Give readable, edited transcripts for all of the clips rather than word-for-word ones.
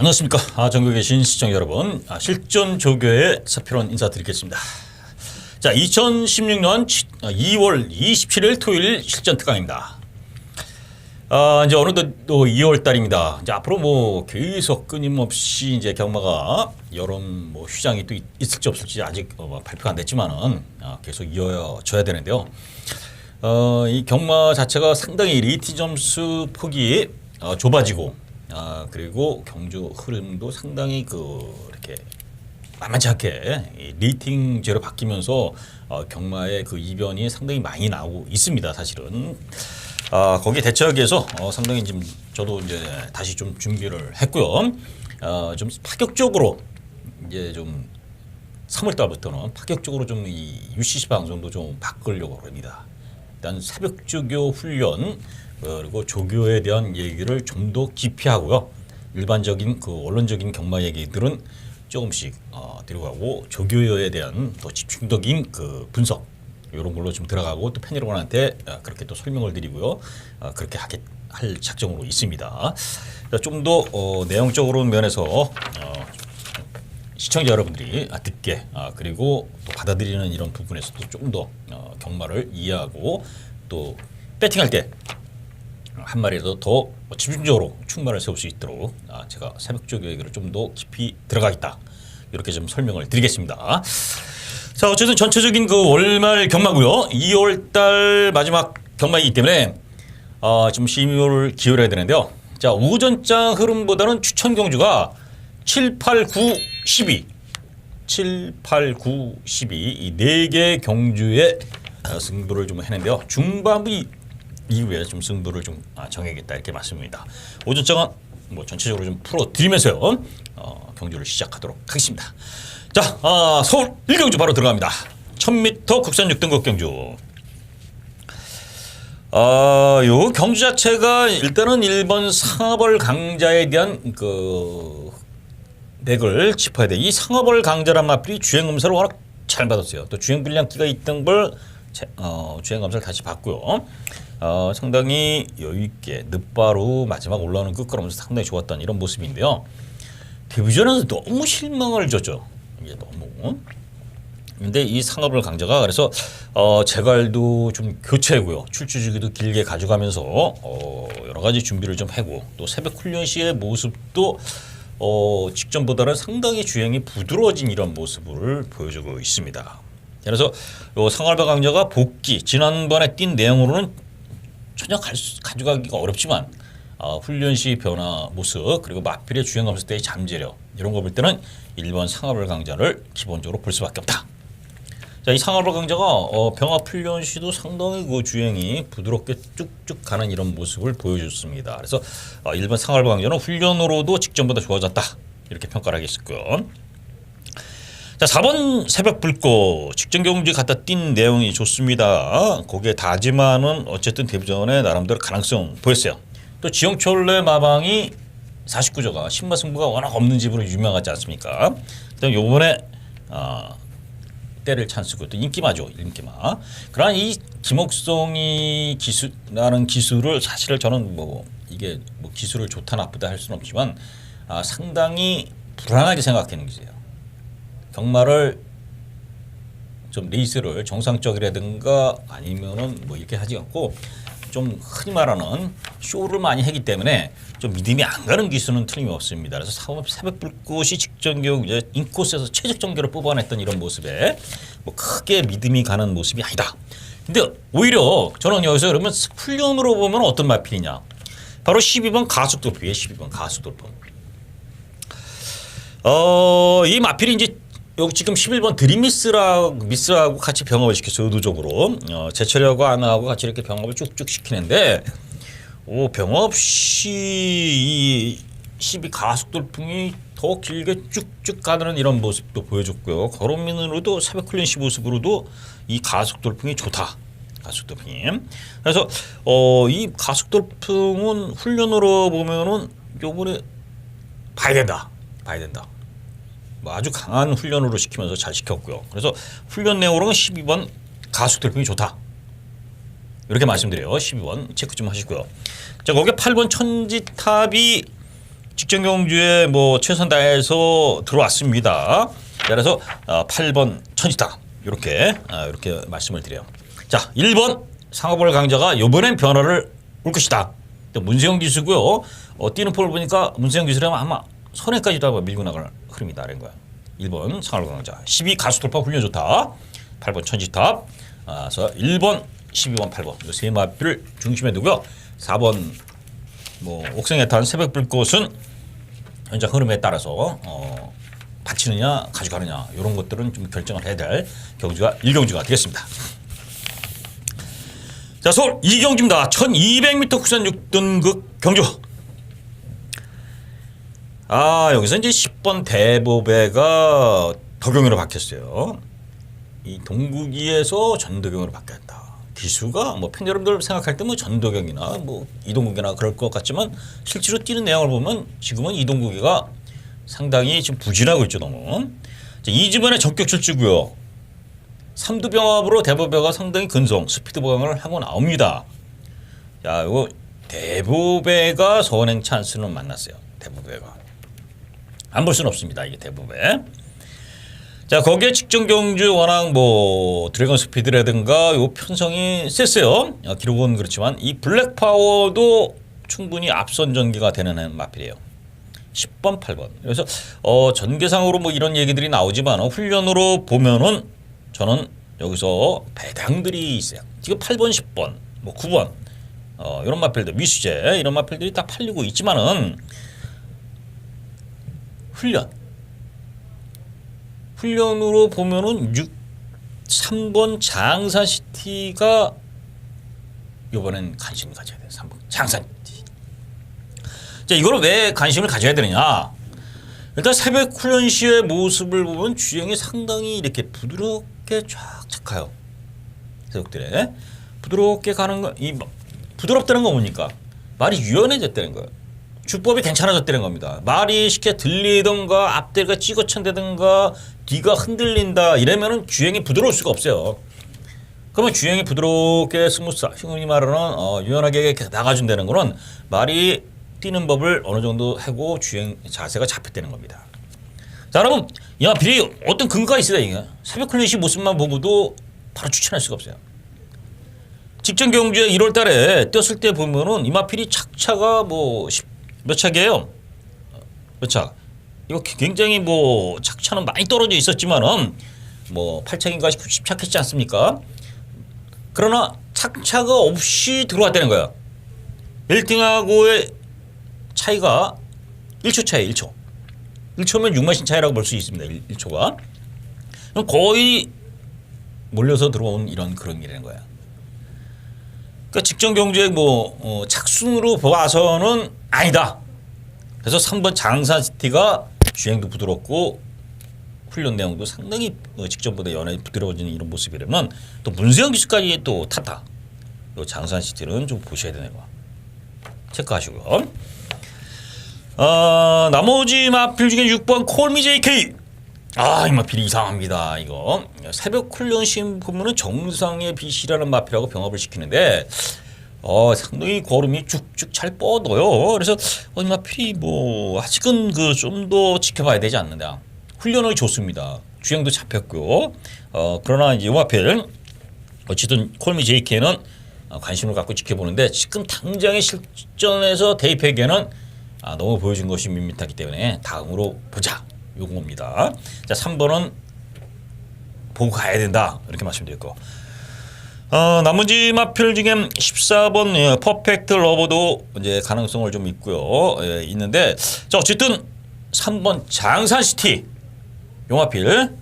안녕하십니까. 전국에 계신 시청자 여러분, 실전 조교의 서필원 인사드리겠습니다. 자, 2016년 2월 27일 토요일 실전 특강입니다. 이제 어느덧 또 2월 달입니다. 이제 앞으로 뭐 계속 끊임없이 이제 경마가 여름 뭐 휴장이 또 있을지 없을지 아직 발표가 안 됐지만은 계속 이어져야 되는데요. 이 경마 자체가 상당히 리티 점수 폭이 좁아지고 그리고 경주 흐름도 상당히 이렇게 만만치 않게 이 리팅제로 바뀌면서 경마의 그 이변이 상당히 많이 나오고 있습니다. 사실은 거기에 대처하기 위해서 상당히 지금 저도 이제 다시 좀 준비를 했고요. 좀 파격적으로 이제 좀 3월 달부터는 파격적으로 좀 이 UCC 방송도 좀 바꾸려고 합니다. 일단 새벽 조교 훈련 그리고 조교에 대한 얘기를 좀 더 깊이 하고요. 일반적인 그 원론적인 경마 얘기들은 조금씩 들어가고 조교에 대한 더 집중적인 그 분석 이런 걸로 좀 들어가고 또 팬 여러분한테 그렇게 또 설명을 드리고요. 그렇게 할 작정으로 있습니다. 좀 더 내용적으로 면에서 시청자 여러분들이 듣게 그리고 또 받아들이는 이런 부분에서도 조금 더 경마를 이해하고 또 배팅할 때 한 마리라도 더 집중적으로 충만을 세울 수 있도록 제가 새벽조 얘기를 좀 더 깊이 들어가겠다 이렇게 좀 설명을 드리겠습니다. 자, 어쨌든 전체적인 그 월말 경마고요. 2월달 마지막 경마이기 때문에 좀 심의를 기울여야 되는데요. 자, 오전장 흐름보다는 추천 경주가 7, 8, 9, 12 7, 8, 9, 12 이 4개 경주의 승부를 좀 했는데요. 중반부 이후에 좀 승부를 좀 정해야겠다 이렇게 말씀입니다. 오전장은 뭐 전체적으로 좀 풀어드리면서요. 경주를 시작하도록 하겠습니다. 자, 서울 1경주 바로 들어갑니다. 1000m 국산 6등급 경주. 요 경주 자체가 일단은 1번 상하벌 강자에 대한 그 맥을 짚어야 돼. 이 상하벌 강자란 마필이 주행 검사를 워낙 잘 받았어요. 또 주행 불량기가 있던 걸 주행 검사를 다시 받고요. 상당히 여유 있게 늦바로 마지막 올라오는 끝걸음에서 상당히 좋았던 이런 모습인데요. 데뷔전에서 너무 실망을 줬죠. 이게 너무. 근데 이 상하벌 강자가 그래서 제갈도 좀 교체고요. 출주 주기도 길게 가져가면서 여러 가지 준비를 좀 하고 또 새벽 훈련 시의 모습도 직전보다는 상당히 주행이 부드러워진 이런 모습을 보여주고 있습니다. 그래서 요 상하벌 강자가 복귀 지난번에 뛴 내용으로는 전혀 가져가기가 어렵지만 훈련 시 변화 모습 그리고 마필의 주행 검사 때의 잠재력 이런 거 볼 때는 1번 상하벌 강자를 기본적으로 볼 수밖에 없다. 자, 이 상하벌 강자가 병합 훈련 시도 상당히 그 주행이 부드럽게 쭉쭉 가는 이런 모습을 보여줬습니다. 그래서 1번 상하벌 강자는 훈련으로도 직전보다 좋아졌다 이렇게 평가를 하겠고요. 자, 4번 새벽 불꽃 직전 경주에 갖다 뛴 내용이 좋습니다. 거기에 다지만은 어쨌든 데뷔전에 나름대로 가능성 보였어요. 또 지영철의 마방이 49조가 신마 승부가 워낙 없는 집으로 유명하지 않습니까? 그다음 요번에 때릴 찬스고 또 인기마죠. 인기마. 그러나 이 김옥성이 기술라는 기술을 사실 저는 뭐 이게 뭐 기술을 좋다 나쁘다 할 수는 없지만 상당히 불안하게 생각하는 기세요. 경마를 좀 레이스를 정상적이라든가 아니면은 뭐 이렇게 하지 않고 좀 흔히 말하는 쇼를 많이 하기 때문에 좀 믿음이 안 가는 기수는 틀림없습니다. 그래서 새벽 불꽃이 직전 경우 이제 인코스에서 최적 전개를 뽑아냈던 이런 모습에 뭐 크게 믿음이 가는 모습이 아니다. 근데 오히려 저는 여기서 그러면 훈련으로 보면 어떤 마필이냐? 바로 12번 가속돌풍이에요. 12번 가속돌풍. 이 마필이 이제 여기 지금 11번 드림미스라고 같이 병합을 시켰어요. 의도적으로. 제철하고 아나하고 같이 이렇게 병합을 쭉쭉 시키는데 병합 시 이 12 가속돌풍이 더 길게 쭉쭉 가는 이런 모습도 보여줬고요. 걸음민으로도 새벽 훈련 시 모습으로도 이 가속돌풍이 좋다. 가속돌풍이. 그래서 이 가속돌풍은 훈련으로 보면은 요번에 봐야 된다. 뭐 아주 강한 훈련으로 시키면서 잘 시켰고요. 그래서 훈련 내용으로는 12번 가속돌풍이 좋다. 이렇게 말씀드려요. 12번 체크 좀 하시고요. 자, 거기에 8번 천지탑이 직전 경주에 뭐 최선 다해서 들어왔습니다. 그래서 8번 천지타 이렇게 말씀을 드려요. 자, 1번 상업을 강자가 이번엔 변화를 올 것이다. 문세영 기수고요. 뛰는 폴을 보니까 문세영 기수라면 아마 선행까지도 밀고 나갈 흐름이다라는 거야. 1번 상업을 강자. 12 가수 돌파 훈련 좋다. 8번 천지탑. 그래서 1번, 12번, 8번 이 세 마필을 중심에 두고요. 4번 뭐 옥상에 탄 새벽 불꽃은 현장 흐름에 따라서 받치느냐 가져가느냐 이런 것들은 좀 결정을 해야 될 경주가 1경주가 되겠습니다. 자, 서울 2경주입니다. 1200m 국산 6등급 경주. 여기서 이제 10번 대보배가 덕용으로 바뀌었어요. 이 동국이에서 전도경으로 바뀌었다. 기수가 뭐 팬 여러분들 생각할 때 뭐 전도경이나 뭐 이동국이나 그럴 것 같지만 실제로 뛰는 내용을 보면 지금은 이동국이가 상당히 지금 부진하고 있죠, 너무. 이지번에 전격 출주고요. 3두 병합으로 대보배가 상당히 근성, 스피드 보강을 하고 나옵니다. 자, 이거 대보배가 선행 찬스는 만났어요. 대보배가 안 볼 수는 없습니다. 이게 대보배. 자, 거기에 직전 경주 워낙 뭐 드래곤 스피드라든가 요 편성이 셌어요. 기록은 그렇지만 이 블랙 파워도 충분히 앞선 전개가 되는 마필이에요. 10번, 8번. 그래서 전개상으로 뭐 이런 얘기들이 나오지만 훈련으로 보면은 저는 여기서 배당들이 있어요. 지금 8번, 10번, 뭐 9번 이런 마필들, 미수제 이런 마필들이 다 팔리고 있지만은 훈련으로 보면은 3번 장산시티가 이번엔 관심을 가져야 돼요. 3번 장산시티. 자, 이걸 왜 관심을 가져야 되느냐? 일단 새벽 훈련 시의 모습을 보면 주행이 상당히 이렇게 부드럽게 쫙 가요. 새벽들에 부드럽게 가는 거, 이 부드럽다는 거 뭡니까? 말이 유연해졌다는 거예요. 주법이 괜찮아졌다는 겁니다. 말이 쉽게 들리던가 앞대가 찍어찬다든가 뒤가 흔들린다 이러면은 주행이 부드러울 수가 없어요. 그러면 주행이 부드럽게 스무스, 흔히 말하는 유연하게 나가준다는 거는 말이 뛰는 법을 어느 정도 하고 주행 자세가 잡혔다는 겁니다. 자, 여러분, 이 마필이 어떤 근거가 있어야 이게 새벽 클래식 모습만 보고도 바로 추천할 수가 없어요. 직전 경주에 1월 달에 뛰었을 때 보면은 이 마필이 착차가 뭐 몇 차게요? 몇 차? 이거 굉장히 뭐 착차는 많이 떨어져 있었지만은 뭐 8차인가 10차 했지 않습니까? 그러나 착차가 없이 들어왔다는 거예요. 1등하고의 차이가 1초 차이에요. 1초. 1초면 6마신 차이라고 볼 수 있습니다. 1초가. 거의 몰려서 들어온 이런 그런 일이라는 거야. 그러니까 직전 경주에 뭐 착순으로 봐서는 아니다. 그래서 3번 장산시티가 주행도 부드럽고 훈련 내용도 상당히 직전보다 연하게 부드러워지는 이런 모습이라면 또 문세영 기수까지 또 탔다. 이 장산시티는 좀 보셔야 되는 거 체크하시고요. 나머지 마필 중에 6번 콜미 JK. 이 마필이 이상합니다. 이거 새벽 훈련심 보면은 정상의 빛이라는 마필하고 병합을 시키는데 상당히 걸음이 쭉쭉 잘 뻗어요. 그래서 이 마필이 뭐 아직은 그 좀 더 지켜봐야 되지 않느냐. 훈련이 좋습니다. 주행도 잡혔고요. 그러나 이제 이 마필 어쨌든 콜미 JK는 관심을 갖고 지켜보는데 지금 당장의 실전에서 대입하기에는 너무 보여준 것이 밋밋하기 때문에 다음으로 보자. 요겁니다. 자, 3번은 보고 가야 된다. 이렇게 말씀드렸고. 나머지 마필 중에 14번 퍼펙트 러버도 이제 가능성을 좀 있고요. 있는데 자, 어쨌든 3번 장산시티 요 마필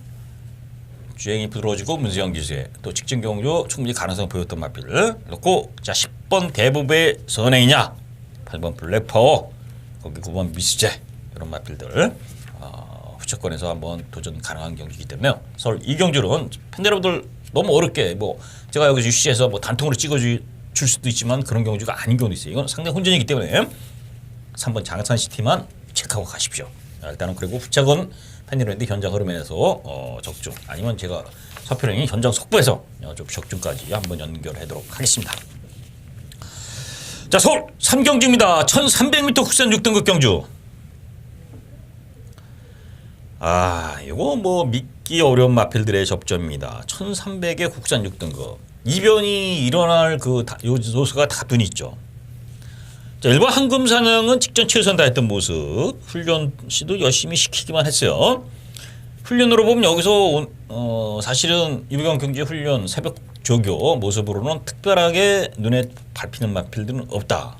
주행이 부드러워지고 문세영 기수에 또 직전 경주 충분히 가능성 보였던 마필을 넣고 자, 10번 대부배 선행이냐 8번 블랙파워 거기 9번 미스제 이런 마필들 후측권에서 한번 도전 가능한 경기이기 때문에 서울 이 경주는 팬 여러분들 너무 어렵게 뭐 제가 여기서 UC에서 뭐 단통으로 찍어줄 수도 있지만 그런 경주가 아닌 경우도 있어요. 이건 상당히 혼전이기 때문에 3번 장산시티만 체크하고 가십시오. 일단은 그리고 후측은 팬 여러분들 현장 흐름에서 적중 아니면 제가 서표령이 현장 속보에서 좀 적중까지 한번 연결하도록 하겠습니다. 자, 서울 3경주입니다. 1300m 국산 6등급 경주. 이거 뭐 믿기 어려운 마필들의 접전입니다. 1300의 국산 6등급. 이변이 일어날 그 요소가 다분 있죠. 자, 일반 황금 사냥은 직전 최선 다했던 모습. 훈련 씨도 열심히 시키기만 했어요. 훈련으로 보면 여기서 사실은 이부경 경기 훈련 새벽 조교 모습으로는 특별하게 눈에 밟히는 마필들은 없다.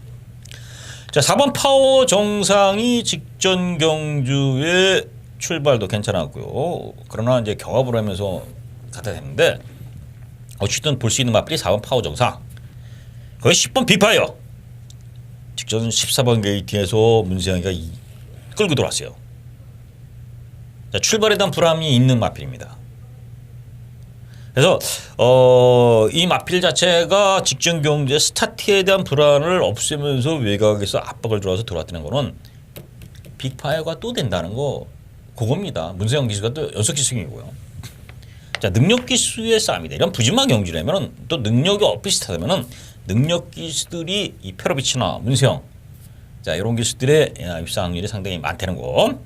자, 4번 파워 정상이 직전 경주의 출발도 괜찮았고요. 그러나 이제 경합을 하면서 갖다 댔는데 어쨌든 볼 수 있는 마필이 4번 파워 정상. 거기 10번 비파이어. 직전 14번 게이트에서 문세영이가 끌고 들어왔어요. 자, 출발에 대한 불안이 있는 마필입니다. 그래서 이 마필 자체가 직전 경주의 스타트에 대한 불안을 없애면서 외곽에서 압박을 들어와서 들어왔다는 거는 빅파이어가 또 된다는 거 그겁니다. 문세영 기수가 또 6기승이고요. 자, 능력 기수의 싸움이다. 이런 부진마 경주라면 또 능력이 엇비슷하다면 능력 기수들이 이 페로비치나 문세영 자 이런 기수들의 입상 확률이 상당히 많다는 거.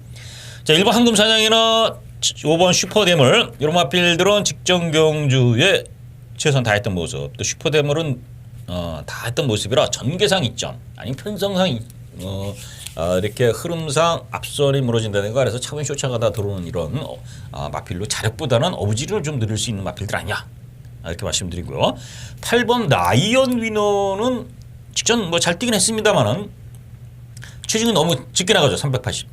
자, 일반 황금 사냥이나 5번 슈퍼대물 이런 마필들은 직전 경주에 최선 다했던 모습. 또 슈퍼대물은 다 했던 모습이라 전개상 이점 아니면 편성상 이렇게 흐름상 앞선이 무너진다든가 그래서 차분히 쫓아가다 들어오는 이런 마필로 자력보다는 어부지리를 좀 늘릴 수 있는 마필들 아니냐 이렇게 말씀드리고요. 8번 라이언 위너는 직전 뭐 잘 뛰긴 했습니다만은 체중이 너무 짙게 나가죠. 380.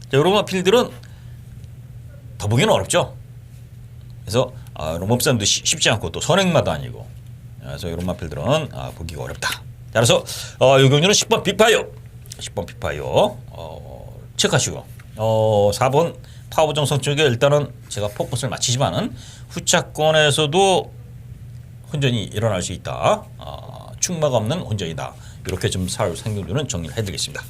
자, 이런 마필들은 더 보기는 어렵죠. 그래서 롬업산도 쉽지 않고 또 선행마도 아니고 그래서 이런 마필들은 보기가 어렵다. 자, 그래서 이 경주는 10번 빅파이어 10번 빅파이어 체크하시고 4번 파워정성 쪽에 일단은 제가 포커스를 맞추지만은 후차권에서도 혼전이 일어날 수 있다. 충마가 없는 혼전이다. 이렇게 좀 상경주는 정리를 해드리겠습니다.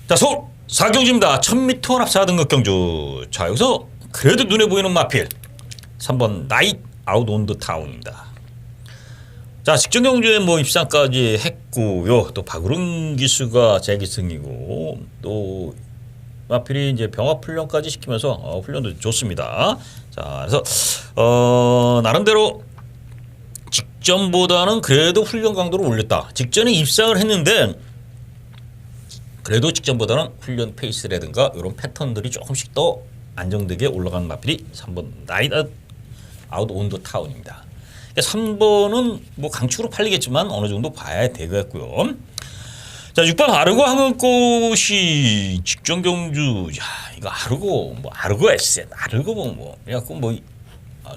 자, 서울 4경주입니다. 1000m 합 4등급 경주. 자, 여기서 그래도 눈에 보이는 마필 3번 나잇 아웃 온 더 타운입니다. 자, 직전 경주에 뭐 입상까지 했고요. 또 박우릉 기수가 재기승이고 또 마필이 이제 병합 훈련까지 시키면서 훈련도 좋습니다. 자, 그래서 나름대로 직전보다는 그래도 훈련 강도를 올렸다. 직전에 입상을 했는데 그래도 직전보다는 훈련 페이스라든가 이런 패턴들이 조금씩 더 안정되게 올라가는 마필이 3번 나잇 아웃 온 더 타운입니다. 3번은 뭐 강축으로 팔리겠지만 어느 정도 봐야 되겠고요. 자, 6번 아르고 항은꽃이 직전 경주. 야, 이거 아르고 뭐 아르고 에셋 아르고 뭐 그래갖고 뭐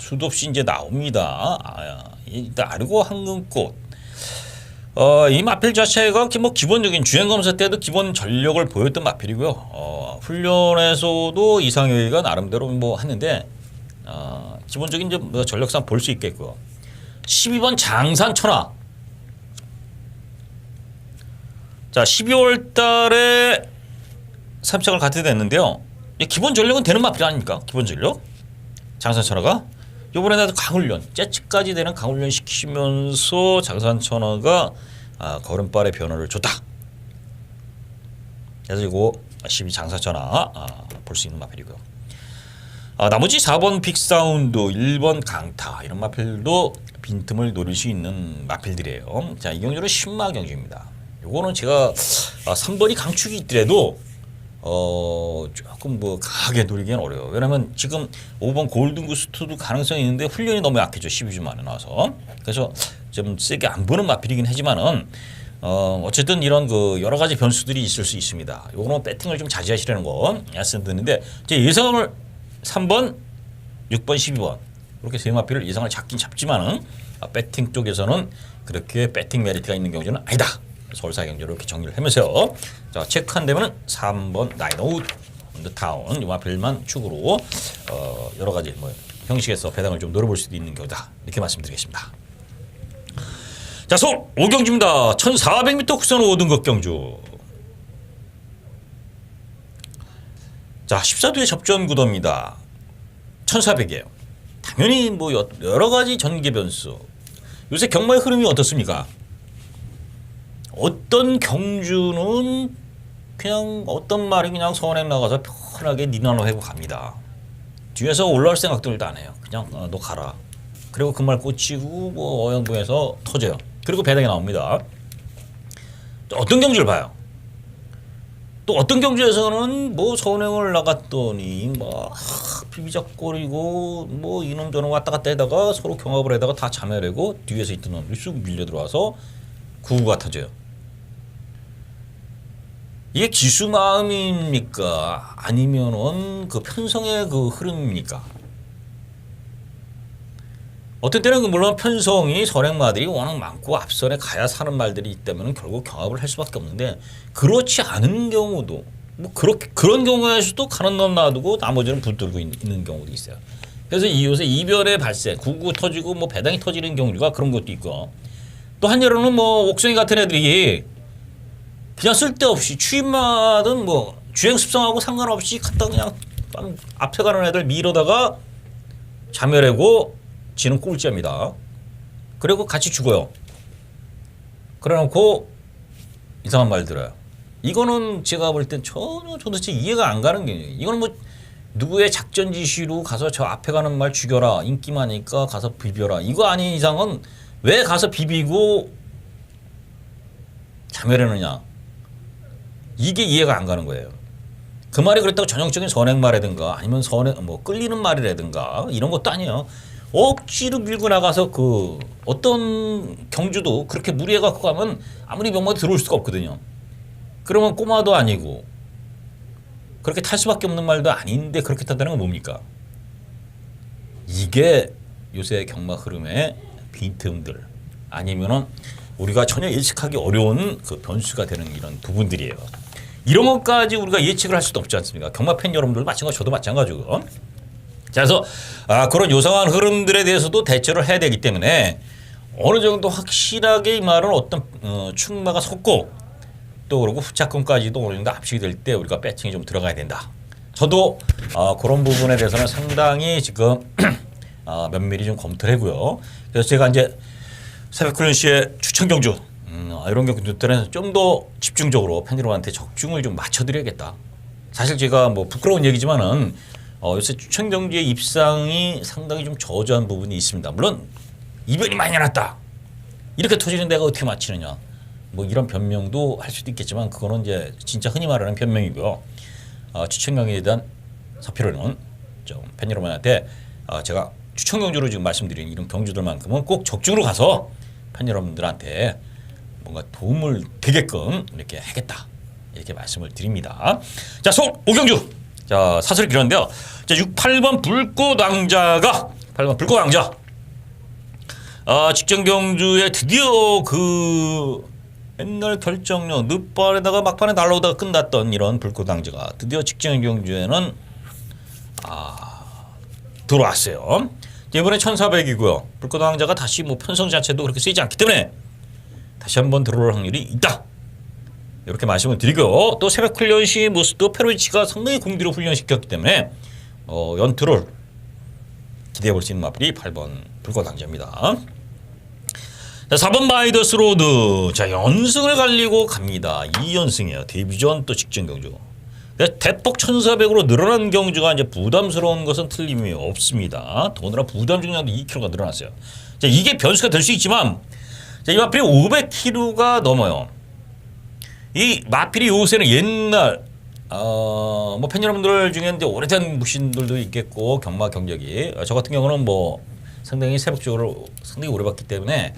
수도 없이 이제 나옵니다. 일단 아르고 항은꽃. 이 마필 자체가 뭐 기본적인 주행 검사 때도 기본 전력을 보였던 마필이고요. 훈련에서도 이상혁이가 나름대로 뭐 했는데 기본적인 이제 뭐 전력상 볼 수 있겠고요. 12번 장산 천하. 자, 12월 달에 3착을 갖게 됐는데요. 기본 전력은 되는 마필 아닙니까? 기본 전력. 장산 천하가 이번에 나도 강훈련, 재치까지 되는 강훈련 시키면서 장산 천하가 걸음발의 변화를 줬다. 그래서 이거 12 장산 천하 볼 수 있는 마필이고요. 나머지 4번 빅사운드, 1번 강타 이런 마필도 빈틈을 노릴 수 있는 마필들이에요. 자, 이 경주는 신마 경주입니다. 요거는 제가 3번이 강축이 있더라도 조금 뭐 강하게 노리기는 어려워요. 왜냐면 지금 5번 골든구스트도 가능성이 있는데 훈련이 너무 약해져. 12주 만에 나와서. 그래서 좀 세게 안 보는 마필이긴 하지만은 어쨌든 이런 그 여러 가지 변수들이 있을 수 있습니다. 요거는 배팅을 좀 자제하시라는 거 말씀드리는데 제 예상을 3번, 6번, 12번 이렇게 세 마필을 예상을 잡긴 잡지만은 배팅 쪽에서는 그렇게 배팅 메리트가 있는 경주는 아니다. 서울사 경주로 이렇게 정리를 하면서요. 자, 체크한 되면은 3번 나잇 아웃 온 더 타운 이 마필만 축으로 여러 가지 뭐 형식에서 배당을 좀 노려볼 수도 있는 경우다. 이렇게 말씀드리겠습니다. 자, 서울 5경주입니다. 1400m 국선 5등급 경주. 자, 14도의 접전 구도입니다. 1400이에요. 당연히 뭐 여러 가지 전개 변수. 요새 경마의 흐름이 어떻습니까? 어떤 경주는 그냥 어떤 말이 그냥 선행 나가서 편하게 니나노 해고 갑니다. 뒤에서 올라올 생각도 일도 안 해요. 그냥 너 가라. 그리고 그 말 꽂히고 뭐 어영부에서 터져요. 그리고 배당이 나옵니다. 또 어떤 경주를 봐요. 또 어떤 경주에서는 뭐 선행을 나갔더니 뭐 비비작거리고 뭐 이놈 저놈 왔다 갔다 하다가 서로 경합을 하다가 다 자멸하고 뒤에서 있던 놈들이 쑥 밀려 들어와서 구구가 터져요. 이게 기수 마음입니까? 아니면은 그 편성의 그 흐름입니까? 어떤 때는 물론 편성이 선행마들이 워낙 많고 앞선에 가야 사는 말들이 있다면 결국 경합을 할 수밖에 없는데 그렇지 않은 경우도 뭐 그렇게 그런 경우에서도 가는 놈 놔두고 나머지는 붙들고 있는 경우도 있어요. 그래서 요새 이변의 발생, 구구 터지고 뭐 배당이 터지는 경우가 그런 것도 있고 또 한여름은 뭐 옥성이 같은 애들이 그냥 쓸데없이 추임마든 뭐 주행 습성하고 상관없이 갖다 그냥 앞에 가는 애들 밀어다가 자멸하고 지는 꼴찌입니다. 그리고 같이 죽어요. 그래놓고 이상한 말 들어요. 이거는 제가 볼 땐 전혀 도대체 이해가 안 가는 게 이거는 뭐 누구의 작전 지시로 가서 저 앞에 가는 말 죽여라 인기 많으니까 가서 비벼라 이거 아닌 이상은 왜 가서 비비고 자멸하느냐 이게 이해가 안 가는 거예요. 그 말이 그렇다고 전형적인 선행말이라든가 아니면 뭐 끌리는 말이라든가 이런 것도 아니에요. 억지로 밀고 나가서 그 어떤 경주도 그렇게 무리해 갖고 가면 아무리 명마도 들어올 수가 없거든요. 그러면 꼬마도 아니고 그렇게 탈 수밖에 없는 말도 아닌데 그렇게 탄다는 건 뭡니까? 이게 요새 경마 흐름의 빈틈들 아니면은 우리가 전혀 예측하기 어려운 그 변수가 되는 이런 부분들이에요. 이런 것까지 우리가 예측을 할 수도 없지 않습니까? 경마 팬 여러분들 마찬가지고 저도 마찬가지고. 자, 그래서 그런 요상한 흐름들에 대해서도 대처를 해야 되기 때문에 어느 정도 확실하게 이 말은 어떤 충마가 섰고 또 그리고 후차권까지도 어느 정도 압축이 될 때 우리가 배팅이 좀 들어가야 된다. 저도 그런 부분에 대해서는 상당히 지금 면밀히 좀 검토를 하고요. 그래서 제가 이제 새벽훈련 시에 추천 경주 이런 경주들은 좀 더 집중적으로 팬 여러분한테 적중을 좀 맞춰드려야겠다. 사실 제가 뭐 부끄러운 얘기지만은 요새 추천 경주의 입상이 상당히 좀 저조한 부분이 있습니다. 물론 이변이 많이 났다. 이렇게 터지는 데가 어떻게 맞히느냐. 뭐 이런 변명도 할 수도 있겠지만 그거는 이제 진짜 흔히 말하는 변명이고요. 추천 경기에 대한 사표로는 좀 팬 여러분한테 제가 추천 경주로 지금 말씀드린 이런 경주들만큼은 꼭 적중으로 가서 팬 여러분들한테 뭔가 도움을 되게끔 이렇게 하겠다. 이렇게 말씀을 드립니다. 자, 서울 5경주. 자, 사슬이 길었는데요. 자, 6, 8번 불꽃왕자가 8번 불꽃왕자. 직전 경주에 드디어 그 옛날 결정력 늦발에다가 막판에 날아오다가 끝났던 이런 불꽃왕자가 드디어 직전 경주에는 들어왔어요. 이번에 1400이고요. 불꽃왕자가 다시 뭐 편성 자체도 그렇게 세지 않기 때문에 다시 한번 들어올 확률이 있다. 이렇게 말씀을 드리고 또 새벽 훈련 시 모습도 페로이치가 상당히 공들여 훈련시켰기 때문에 연투를 기대해 볼 수 있는 마필이 8번 불꽃왕자입니다. 자, 4번 마이더스 로드. 자, 연승을 갈리고 갑니다. 2연승이에요. 데뷔전 또 직전 경주. 대폭 1400으로 늘어난 경주가 이제 부담스러운 것은 틀림이 없습니다. 더군다나 부담 중량도 2kg가 늘어났어요. 자, 이게 변수가 될 수 있지만 자, 이 마필이 500kg가 넘어요. 이 마필이 요새는 옛날 뭐 팬 여러분들 중에 이제 오래된 무신들도 있겠고 경마 경력이 저 같은 경우는 뭐 상당히 세력적으로 상당히 오래 봤기 때문에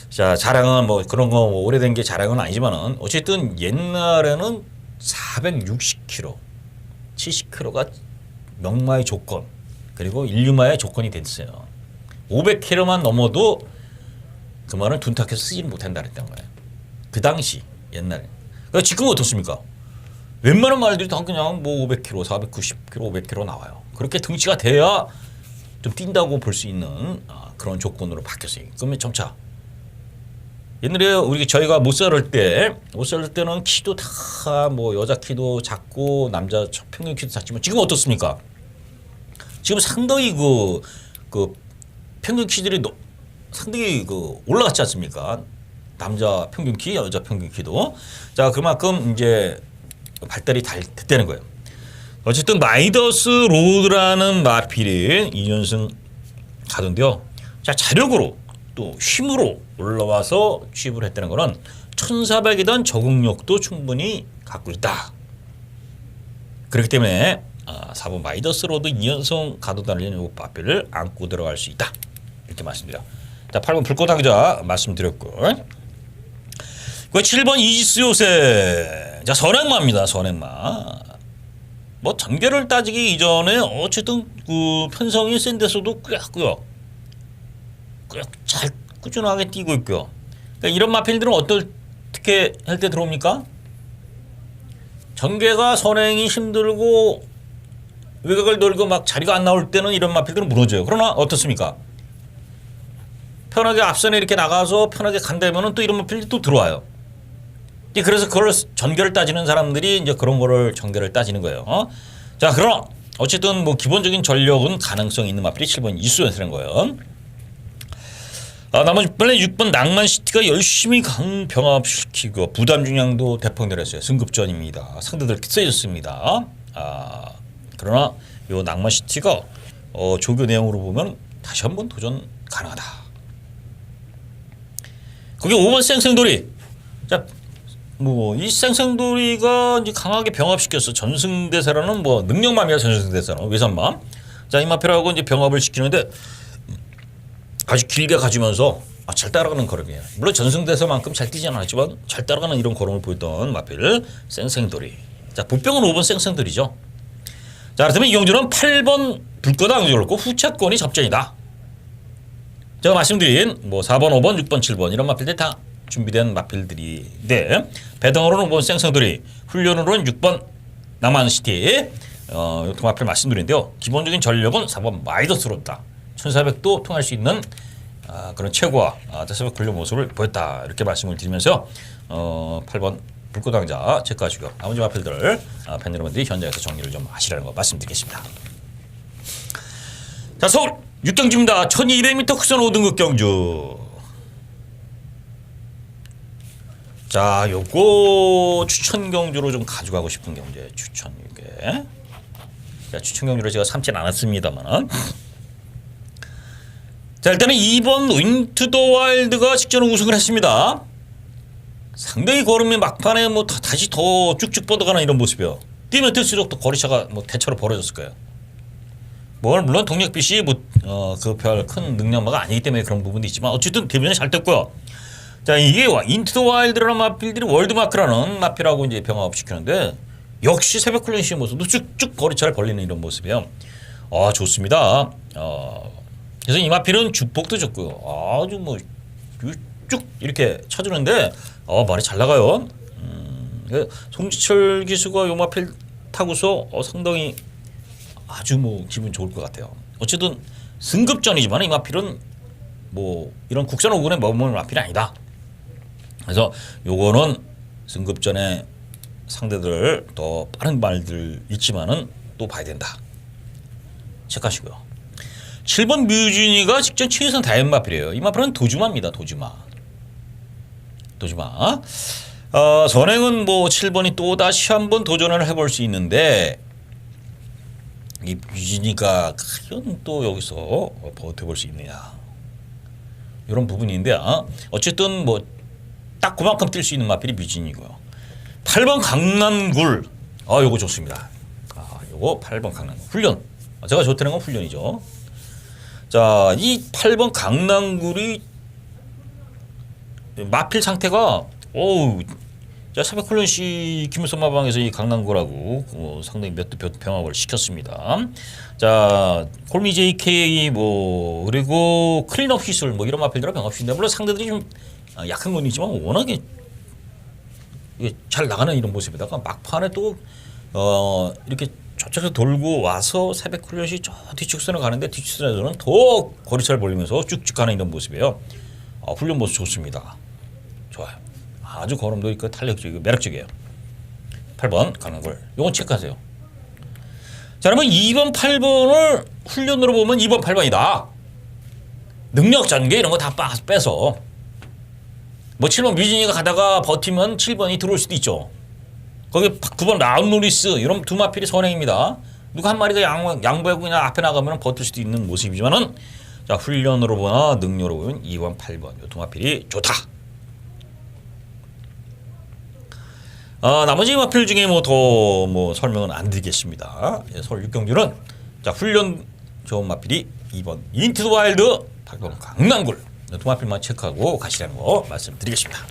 자 자랑은 뭐 그런 거 뭐 오래된 게 자랑은 아니지만은 어쨌든 옛날에는 460kg, 70kg가 명마의 조건 그리고 인류마의 조건이 됐어요. 500kg만 넘어도 그 말은 둔탁해서 쓰지는 못한다 그랬던 거예요. 그 당시 옛날에. 그러니까 지금은 어떻습니까? 웬만한 말들이 다 그냥 뭐 500kg, 490kg, 500kg 나와요. 그렇게 등치가 돼야 좀 뛴다고 볼 수 있는 그런 조건으로 바뀌었어요. 그러면 점차 옛날에 저희가 못 살을 때는 키도 다 뭐 여자 키도 작고 남자 평균 키도 작지만 지금 어떻습니까? 지금 상당히 그 평균 키들이 상당히 올라갔지 않습니까? 남자 평균 키, 여자 평균 키도. 자, 그만큼 이제 발달이 됐다는 거예요. 어쨌든 마이더스 로드라는 마필이 2연승 가던데요. 자, 자력으로 또 힘으로 올라와서 취입을 했다는 거는 1400이던 적응력도 충분히 갖고 있다. 그렇기 때문에 4번 마이더스 로드 2연승 가도 달리는 이 마필을 안고 들어갈 수 있다. 이렇게 말씀드려. 자, 8번 불꽃왕자 말씀드렸고, 그 7번 이지스 요새. 자, 선행마입니다. 선행마. 뭐 전개를 따지기 이전에 어쨌든 그 편성이 센 데서도 꾸역꾸역 잘 꾸준하게 뛰고 있고요. 그러니까 이런 마필들은 어떻게 할 때 들어옵니까? 전개가 선행이 힘들고 외곽을 돌고 막 자리가 안 나올 때는 이런 마필들은 무너져요. 그러나 어떻습니까? 편하게 앞선에 이렇게 나가서 편하게 간다면은 또 이런 마필이 또 들어와요. 그래서 그걸 전개를 따지는 사람들이 이제 그런 거를 전개를 따지는 거예요. 자, 그럼 어쨌든 뭐 기본적인 전력은 가능성 있는 마필이 7번 이수연이라는 거예요. 나머지 6번 낭만시티가 열심히 병합시키고 부담 중량도 대폭 내렸어요. 승급전입니다. 상대들 세졌습니다. 그러나 요 낭만시티가 조교 내용으로 보면 다시 한번 도전 가능하다. 거기 5번 쌩쌩돌이. 자, 뭐 이 쌩쌩돌이가 이제 강하게 병합시켰어. 전승대사라는 뭐 능력맘이야. 전승대사는 외산맘. 자, 이 마필하고 이제 병합을 시키는데 아주 길게 가주면서 잘 따라가는 걸음이에요. 물론 전승대사만큼 잘 뛰지는 않았지만 잘 따라가는 이런 걸음을 보였던 마필 쌩쌩돌이. 자, 보병은 5번 쌩쌩돌이죠. 자, 그렇다면 이경주는 8번 불꽃왕자를 걸고 후차권이 접전이다. 제가 말씀드린 뭐 4번, 5번, 6번, 7번 이런 마필들 다 준비된 마필들인데 배당으로는 5번 쌩쌩돌이, 훈련으로는 6번 낭만시티 이렇게 마필 말씀드리는데요. 기본적인 전력은 4번 마이더스로다. 1400도 통할 수 있는 그런 최고와 대사백 훈련 모습을 보였다. 이렇게 말씀을 드리면서 8번 불꽃왕자 체크하시고요. 나머지 마필들 팬 여러분들이 현장에서 정리를 좀 하시라는 거 말씀드리겠습니다. 자, 서울 6경주입니다. 1200m 크선 5등급 경주. 자, 요거 추천 경주로 좀 가져가고 싶은 경주에 추천 이게. 자, 추천 경주를 제가 삼진 않았습니다만. 자, 일단은 2번 인투 더 와일드가 직전 우승을 했습니다. 상당히 걸음이 막판에 뭐 다시 더 쭉쭉 뻗어가는 이런 모습이요. 뛰면 뛸수록 또 거리차가 뭐 대차로 벌어졌을 거예요. 뭐 물론 동력빛이 그 별 큰 능력마가 아니기 때문에 그런 부분도 있지만 어쨌든 데뷔는 잘 됐고요. 자, 이게 인투 더 와일드라는 마필들이 월드마크라는 마필하고 이제 병합 시키는데 역시 새벽 훈련시의 모습도 쭉쭉 거리차를 벌리는 이런 모습이에요. 좋습니다. 그래서 이 마필은 주폭도 좋고요. 아주 뭐 쭉 이렇게 쳐주는데 말이 잘 나가요. 송지철 기수가 요 마필 타고서 상당히 아주 뭐 기분 좋을 것 같아요. 어쨌든 승급전이지만 이 마필은 뭐 이런 국산 5군에 머무는 마필이 아니다. 그래서 요거는 승급전에 상대들 더 빠른 말들 있지만은 또 봐야 된다. 체크하시고요. 7번 뮤진이가 직전 최선 다한 마필이에요. 이 마필은 도주마입니다. 도주마. 선행은 뭐 7번이 또 다시 한번 도전을 해볼 수 있는데 이 뮤진이가 과연 또 여기서 버텨볼 수 있느냐 이런 부분인데 어쨌든 뭐 딱 그만큼 뛸 수 있는 마필이 뮤진이고요. 8번 강남굴 요거 좋습니다. 요거 8번 강남굴 훈련. 제가 좋다는 건 훈련이죠. 자, 이 8번 강남굴이 마필 상태가 자, 사백훈련시 김일성 마방에서 이 강남굴하고 상당히 몇 대 병합을 시켰습니다. 자, 콜미 JK 뭐 그리고 클린업 기술 뭐 이런 마필들과 병합시킨다. 물론 상대들이 좀 약한 건 있지만 워낙에 잘 나가는 이런 모습에다가 막판에 또 이렇게 저쪽에서 돌고 와서 새벽훈련시 저 뒤축선을 가는데 뒤축선에서는 더 거리차를 벌리면서 쭉쭉 가는 이런 모습이에요. 훈련 모습 좋습니다. 좋아요. 아주 걸음도 있고 탄력적이고 매력적이에요. 8번 강남굴. 요건 체크하세요. 자, 그러면 2번 8번을 훈련으로 보면 2번 8번이다. 능력 전개 이런 거 다 빼서 뭐 7번 뮤진이가 가다가 버티면 7번이 들어올 수도 있죠. 거기 9번 라운 노리스 이런 두 마필이 선행입니다. 누가 한 마리가 양보하고 그냥 앞에 나가면 버틸 수도 있는 모습이지만은 자 훈련으로 보나 능력으로 보면 2번, 8번 이 두 마필이 좋다. 나머지 마필 중에 뭐 더 뭐 설명은 안 드리겠습니다. 예, 서울 육경주는 자 훈련 좋은 마필이 2번 인트 더 와일드, 8번 강남굴 두 마필만 체크하고 가시라는 거 말씀드리겠습니다.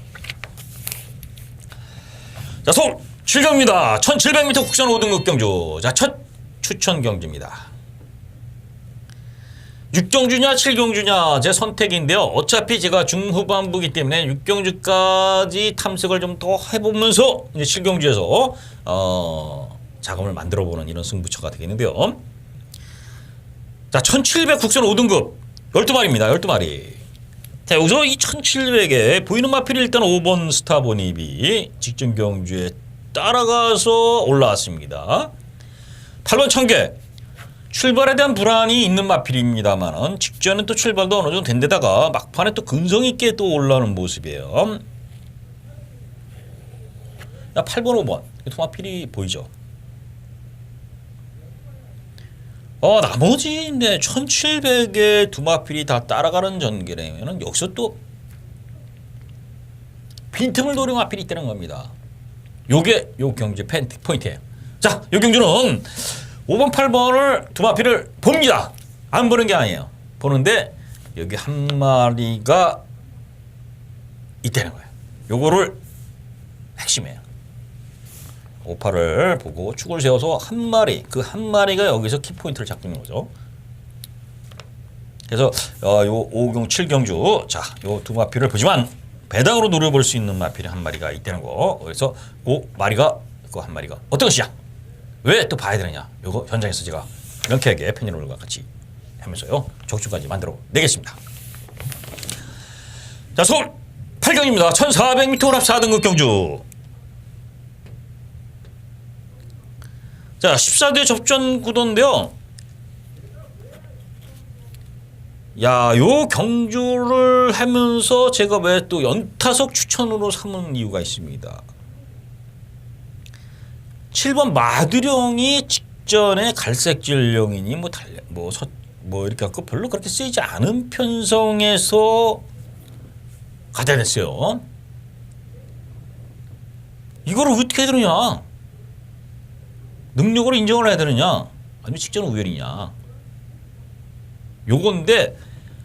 자 서울 7경입니다. 1700m 국산 5등급 경주. 자 첫 추천 경주입니다. 6경주냐 7경주냐 제 선택인데요. 어차피 제가 중후반부기 때문에 6경주까지 탐색을 좀 더 해보면서 이제 7경주에서 자금을 만들어보는 이런 승부처가 되겠는데요. 자 1700 국선 5등급 12마리입니다. 12마리. 자 여기서 이 1700에 보이는 마필이 일단 5번 스타보니비 직전 경주에 따라가서 올라왔습니다. 8번 청계 출발에 대한 불안이 있는 마필입니다만은 직전에 또 출발도 어느 정도 된 데다가 막판에 또 근성 있게 또 올라오는 모습이에요. 8번, 5번 두 마필이 보이죠. 나머지 1700의 두 마필이 다 따라가는 전개라면 여기서 또 빈틈을 노린 마필이 있다는 겁니다. 요게 요 경주 포인트예요. 자, 요 경주는 5번, 8번을 두 마필을 봅니다. 안 보는 게 아니에요. 보는데 여기 한 마리가 있다는 거예요. 요거를 핵심이에요. 5파를 보고 축을 세워서 한 마리, 그 한 마리가 여기서 키포인트를 잡는 거죠. 그래서 요 5경, 7경주 자, 요 두 마필을 보지만 배당으로 노려볼 수 있는 마필이 한 마리가 있다는 거. 그래서 그 마리가 그 한 마리가 어떤 것이야? 왜 또 봐야 되느냐? 요거 현장에서 제가 명쾌하게 팬여러분과 같이 하면서요 적중까지 만들어 내겠습니다. 자, 서울 8경입니다. 1400m 혼합 4등급 경주. 자, 14대 접전 구도인데요. 야, 요 경주를 하면서 제가 왜 또 연타석 추천으로 삼은 이유가 있습니다. 7번 마두령이 직전에 갈색질령이니 뭐 이렇게 갖고 별로 그렇게 쓰이지 않은 편성에서 가다 됐어요. 이거를 어떻게 해야 되느냐? 능력으로 인정을 해야 되느냐? 아니면 직전 우열이냐? 요건데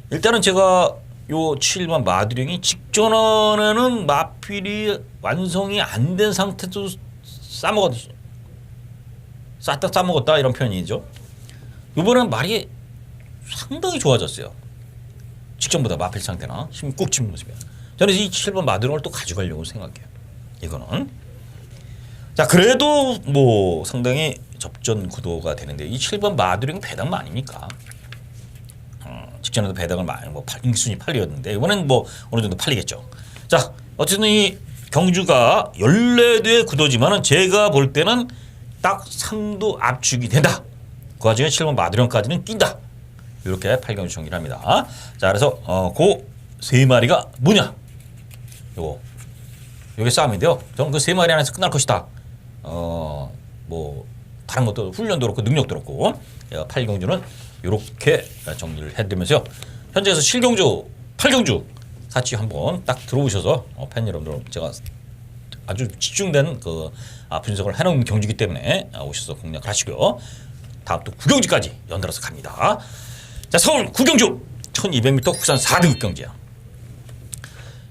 일단은 제가 요 7번 마두령이 직전에는 마필이 완성이 안 된 상태도 싹다 싸먹었다 이런 표현이죠. 이번엔 말이 상당히 좋아졌어요. 직전보다 마필 상태나 힘이 꾹 친 모습이야. 저는 이 7번 마두령을 또 가져가려고 생각해요. 이거는 자 그래도 뭐 상당히 접전 구도가 되는데 이 7번 마두령 배당 아닙니까? 직전에도 배당을 많이 인순위 팔리었는데 이번엔 뭐 어느 정도 팔리겠죠. 자 어쨌든 이 경주가 14대의 구도지만은 제가 볼 때는 딱 3도 압축이 된다. 그 와중에 7번 마두령까지는 낀다. 이렇게 8경주 정리를 합니다. 자 그래서 그 세 마리가 뭐냐? 요게 싸움인데요. 저는 그 세 마리 안에서 끝날 것이다. 뭐 다른 것도 훈련도 그렇고 능력도 그렇고 8경주는 이렇게 정리를 해드리면서요. 현재에서 7경주, 8경주 같이 한번 딱 들어오셔서 팬 여러분들 제가 아주 집중된 그 분석을 해놓은 경주이기 때문에 오셔서 공략을 하시고요. 다음 또 9경주까지 연달아서 갑니다. 자 서울 9경주 1200m 국산 4등급 경주야.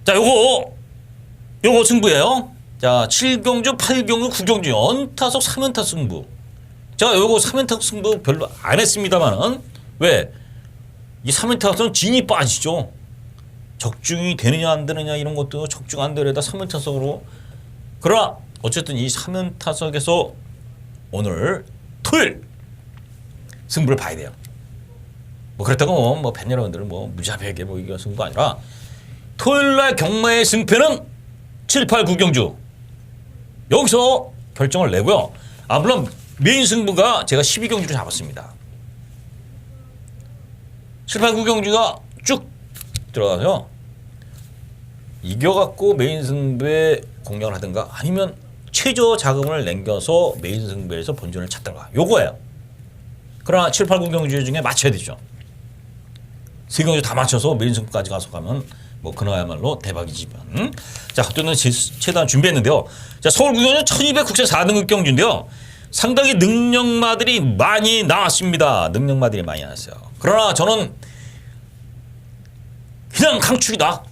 자 요거 승부예요. 자 7경주, 8경주, 9경주 연타석 3연타 승부. 제가 요거 3연타 승부 별로 안 했습니다만은 왜? 이 3연타석은 진이 빠지죠. 적중이 되느냐 안 되느냐 이런 것도 적중 안 되려다 3연타석으로. 그러나 어쨌든 이 3연타석에서 오늘 토요일 승부를 봐야 돼요. 뭐 그렇다고 뭐 팬 여러분들은 뭐 무자비하게 뭐 이거 승부가 아니라 토요일날 경마의 승패는 7, 8, 9경주 여기서 결정을 내고요. 물론 메인 승부가 제가 12경주로 잡았습니다. 7, 8, 9경주가 쭉 들어가서 이겨갖고 메인 승부에 공략을 하든가 아니면 최저 자금을 남겨서 메인 승부에서 본전을 찾다가 요거예요. 그러나 7, 8, 9경주 중에 맞춰야 되죠. 세 경주 다 맞춰서 메인 승부까지 가서 가면 뭐 그나야말로 대박이지만. 자, 어쨌든 최대한 준비했는데요. 자, 서울 구경주 1200 국제 4등급 경주인데요. 상당히 능력마들이 많이 나왔습니다. 능력마들이 많이 나왔어요. 그러나 저는 그냥 강축이다.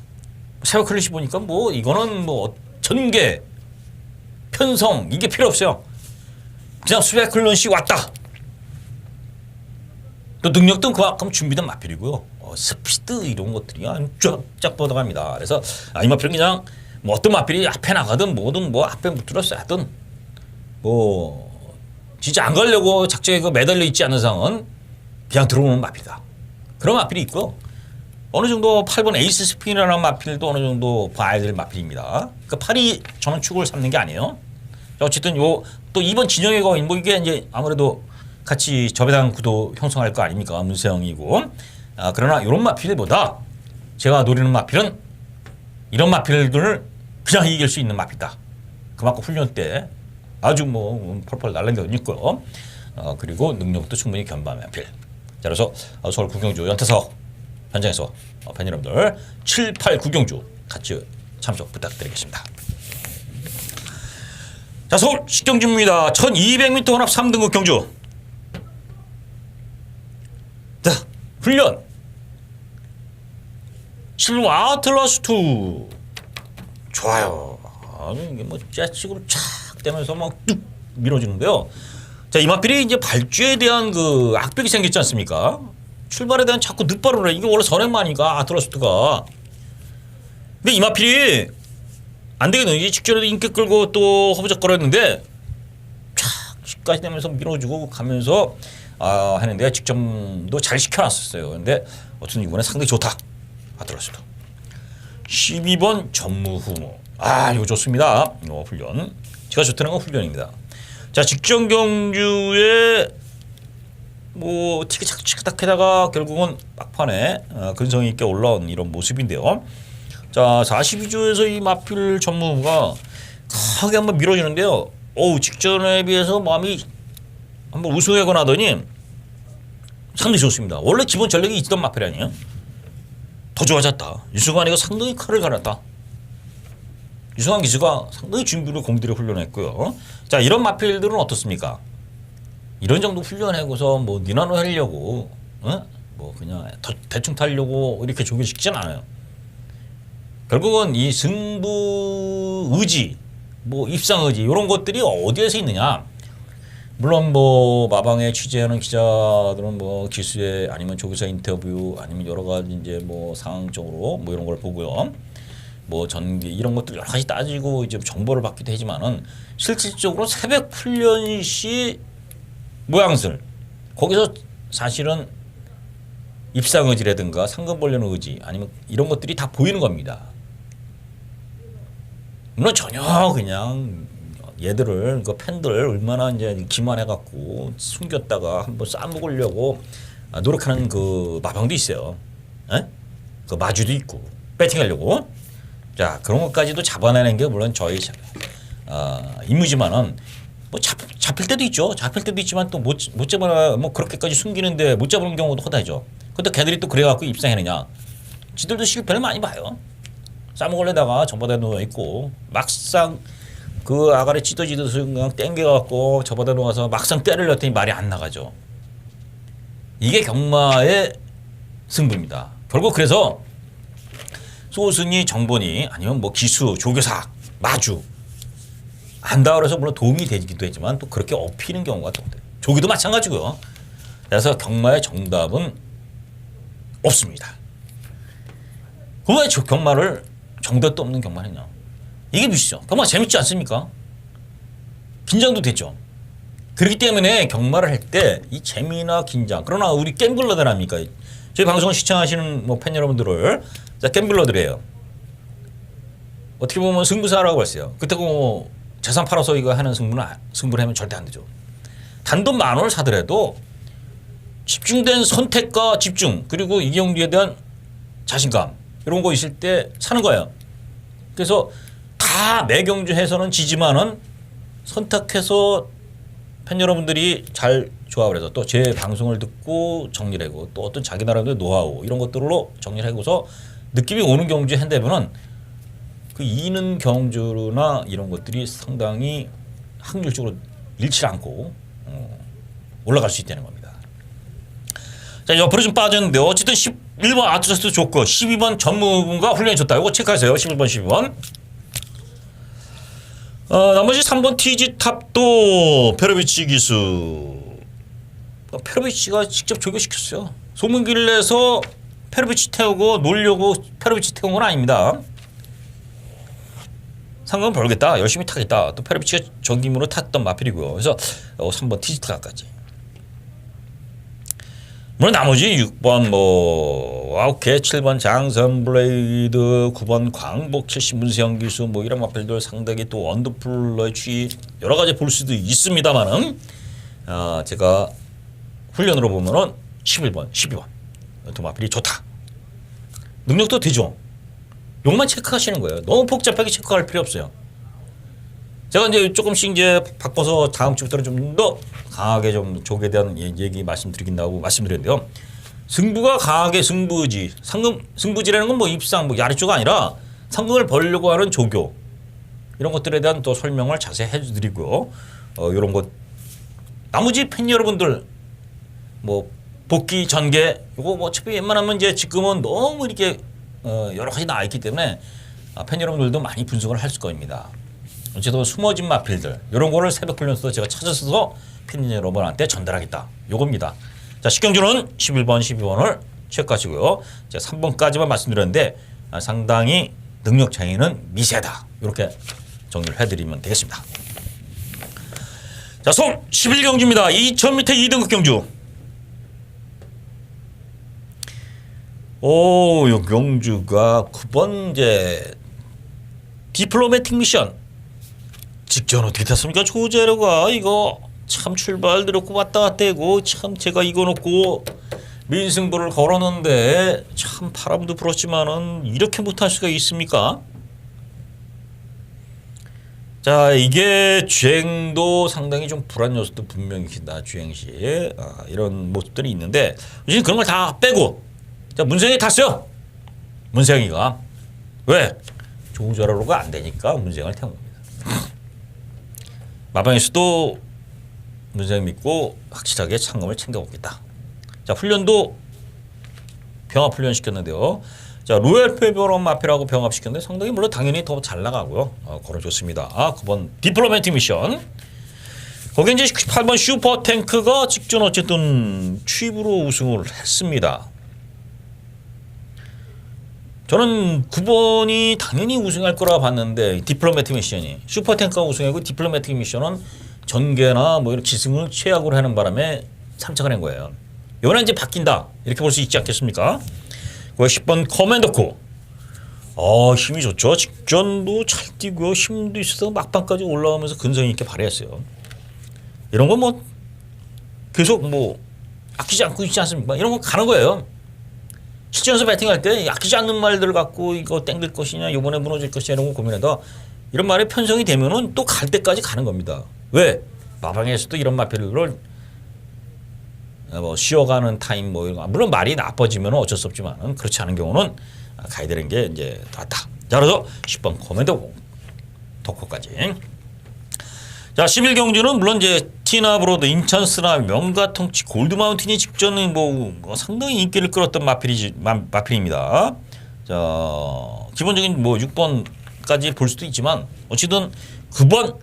새벽 클래식 보니까 뭐 이거는 뭐 전개, 편성 이게 필요 없어요. 그냥 수백 클런씩 왔다. 또 능력도 그만큼 준비된 마필이고요. 스피드 이런 것들이 쫙쫙 뻗어갑니다. 그래서 이 마필은 그냥 뭐 어떤 마필이 앞에 나가든 뭐든 뭐 앞에 붙들었어 하든 뭐 진짜 안 가려고 작정에 그 매달려 있지 않은 상은 그냥 들어오는 마필이다. 그런 마필이 있고 어느 정도 8번 에이스 스핀이라는 마필도 어느 정도 봐야 될 마필입니다. 그 팔이 저는 축을 삼는 게 아니에요. 어쨌든 요 또 2번 진영의 거인 뭐 이게 이제 아무래도 같이 저배당 구도 형성할 거 아닙니까? 문세영이고. 그러나 이런 마필보다 제가 노리는 마필은 이런 마필들을 그냥 이길 수 있는 마필이다. 그만큼 훈련 때 아주 뭐 펄펄 날린 게 있고요. 그리고 능력도 충분히 견반한 마필. 자, 그래서 서울 구경주 연타석 현장에서 팬 여러분들 7, 8 구경주 같이 참석 부탁드리겠습니다. 자, 서울 식경주입니다. 1200m 혼합 3등급 경주. 자, 훈련. 7번 아틀라스 2. 좋아요. 이게 뭐 짜식으로 착 되면서 막 뚝 밀어주는데요. 자, 이 마필이 이제 발주에 대한 그 악벽이 생겼지 않습니까? 출발에 대한 자꾸 늦발을 해. 이게 원래 선행만이니까 아틀라스트가. 근데 이 마필이 안 되겠네. 이제 직전에도 인기 끌고 또 허브적거렸는데 촥까지 되면서 밀어주고 가면서 하는데 직점도 잘 시켜놨었어요. 근데 어쨌든 이번에 상당히 좋다. 아틀라스트. 12번 전무후무. 이거 좋습니다. 훈련. 제가 좋다는 건 훈련입니다. 자, 직전 경주에 뭐 티키타카다가 결국은 막판에 근성 있게 올라온 이런 모습인데요. 자, 42조에서 이 마필 전무가 크게 한번 밀어주는데요. 직전에 비해서 마음이 한번 우승하고 나더니 상당히 좋습니다. 원래 기본 전력이 있던 마필이 아니에요. 더 좋아졌다. 유승환이가 상당히 칼을 갈았다. 유승환 기수가 상당히 준비를 공들여 훈련했고요. 자, 이런 마필들은 어떻습니까? 이런 정도 훈련하고서 뭐 니나노 하려고 뭐 그냥 대충 타려고 이렇게 조교시키진 않아요. 결국은 이 승부 의지, 뭐 입상 의지 이런 것들이 어디에서 있느냐? 물론 뭐 마방에 취재하는 기자들은 뭐 기수에 아니면 조교사 인터뷰 아니면 여러 가지 이제 뭐 상황적으로 뭐 이런 걸 보고요. 뭐 전기 이런 것들 여러 가지 따지고 이제 정보를 받기도 하지만은 실질적으로 새벽 훈련 시 모양들 거기서 사실은 입상 의지라든가 상금 벌려는 의지 아니면 이런 것들이 다 보이는 겁니다. 물론 전혀 그냥 얘들을 그 팬들 얼마나 이제 기만해갖고 숨겼다가 한번 싸먹으려고 노력하는 그 마방도 있어요. 그 마주도 있고 배팅하려고. 자, 그런 것까지도 잡아내는 게 물론 저희 임무지만은 뭐 잡힐 때도 있죠. 잡힐 때도 있지만 또 못 잡아 뭐 그렇게까지 숨기는데 못 잡는 경우도 허다하죠. 근데 걔들이 또 그래갖고 입상해내냐? 지들도 실패를 많이 봐요. 싸먹으려다가 전바다에 누워 있고 막상 그 아가리 찢어지듯이 그냥 땡겨갖고 저바다에 누워서 막상 때를 넣더니 말이 안 나가죠. 이게 경마의 승부입니다. 결국 그래서 소순이, 정본이 아니면 뭐 기수, 조교사, 마주 안다 그래서 물론 도움이 되기도 했지만 또 그렇게 업히는 경우가 또 돼요. 조기도 마찬가지고요. 그래서 경마의 정답은 없습니다. 왜 경마를 정답도 없는 경마를 했냐? 이게 미시죠. 경마 재밌지 않습니까? 긴장도 되죠. 그렇기 때문에 경마를 할 때 이 재미나 긴장. 그러나 우리 갬블러들 아닙니까? 저희 방송을 시청하시는 뭐 팬 여러분들을 갬블러들이에요. 어떻게 보면 승부사라고 했어요. 그렇다고 뭐 재산 팔아서 이거 하는 승부를 하면 절대 안 되죠. 단돈 10,000원을 사더라도 집중된 선택과 집중 그리고 이 경기에 대한 자신감 이런 거 있을 때 사는 거예요. 그래서 다 매경주에서는 지지만은 선택해서 팬 여러분들이 잘 조합을 해서 또 제 방송을 듣고 정리를 하고 또 어떤 자기 나라의 노하우 이런 것들로 정리를 하고서 느낌이 오는 경주 한다면은 그 이는 경주나 이런 것들이 상당히 확률적으로 잃지 않고 올라갈 수 있다는 겁니다. 자, 옆으로 좀 빠졌는데 어쨌든 11번 아트저스트 좋고 12번 전무분과 훈련이 좋다. 이거 체크하세요. 11번, 12번. 나머지 3번 TG 탑도 페로비치 기수. 페로비치가 직접 조교시켰어요. 소문기를 내서 페로비치 태우고 놀려고 페로비치 태운 건 아닙니다. 상금 벌겠다. 열심히 타겠다. 또 페로비치가 전기문으로 탔던 마필이고요. 그래서 3번 TG 탑까지. 물론 나머지 6번 와우케, 7번 장선 블레이드, 9번 광복, 70 문세영 기수 뭐 이런 마필들 상당히 또 원더풀러의 취 여러 가지 볼 수도 있습니다만은 제가 훈련으로 보면은 11번, 12번 두 마필이 좋다. 능력도 되죠. 용만 체크하시는 거예요. 너무 복잡하게 체크할 필요 없어요. 제가 이제 조금씩 이제 바꿔서 다음 주부터는 좀 더 강하게 좀 족에 대한 얘기 말씀드리긴다고 말씀드렸는데요. 승부가 강하게 승부지, 상금 승부지라는 건 뭐 입상 뭐 야리조가 아니라 상금을 벌려고 하는 조교 이런 것들에 대한 또 설명을 자세히 해드리고요. 이런 것 나머지 팬 여러분들 뭐 복귀 전개 이거 뭐 어차피 웬만하면 이제 지금은 너무 이렇게 여러 가지 나와 있기 때문에 팬 여러분들도 많이 분석을 할 겁니다. 어쨌든 숨어진 마필들 이런 거를 새벽 훈련소도 제가 찾아서 팬 여러분한테 전달하겠다. 요겁니다. 자, 식경주는 11번, 12번을 체크하시고요. 제가 3번까지만 말씀드렸는데 상당히 능력 차이는 미세다. 이렇게 정리를 해드리면 되겠습니다. 자, 송 11경주입니다. 2000m 2등급 경주. 요 경주가 9번 이제 디플로매틱 미션. 직전 어떻게 탔습니까? 조제로가 이거 참 출발 들었고 왔다 갔다 하고 참 제가 이거 놓고 민승부를 걸었는데 참 바람도 불었지만은 이렇게 못할 수가 있습니까? 자, 이게 주행도 상당히 좀 불안 요소도 분명히 있다. 주행 시에 이런 모습들이 있는데 이제 그런 걸 다 빼고 자, 문세영이 탔어요. 문세영이가 왜? 조제로가 안 되니까 문세영을 태운 겁니다. 마방에서도 문세영 믿고 확실하게 상금을 챙겨보겠다. 자, 훈련도 병합 훈련 시켰는데요. 자, 로얄 페버런 마필하고 병합 시켰는데 상당히 물론 당연히 더 잘 나가고요. 걸어줬습니다. 9번 디플로매틱 미션. 거기 이제 8번 슈퍼 탱크가 직전 어쨌든 취입으로 우승을 했습니다. 저는 9번이 당연히 우승할 거라 봤는데 디플로매틱 미션이 슈퍼탱크가 우승하고 디플로매틱 미션은 전개나 뭐 이런 기승을 최악으로 하는 바람에 3차가 낸 거예요. 이번에 이제 바뀐다 이렇게 볼 수 있지 않겠습니까? 10번 커맨더코. 힘이 좋죠. 직전도 잘 뛰고요. 힘도 있어서 막판까지 올라오면서 근성이 있게 발휘했어요. 이런 거 뭐 계속 뭐 아끼지 않고 있지 않습니까? 이런 거 가는 거예요. 실전에서 배팅할 때 아끼지 않는 말들 갖고 이거 땡길 것이냐 이번에 무너질 것이냐 이런 거 고민하다 이런 말에 편성이 되면은 또 갈 때까지 가는 겁니다. 왜? 마방에서도 이런 마필을 뭐 쉬어가는 타임 뭐 이런 물론 말이 나빠지면 어쩔 수 없지만은 그렇지 않은 경우는 가야 되는 게 이제 왔다. 자, 그래서 10번 코멘도 덕후까지. 자, 11경주는 물론 이제 티나브로드, 인천스나 명가통치, 골드마운틴이 직전에 뭐 상당히 인기를 끌었던 마필입니다. 자, 기본적인 뭐 6번까지 볼 수도 있지만 어쨌든 9번,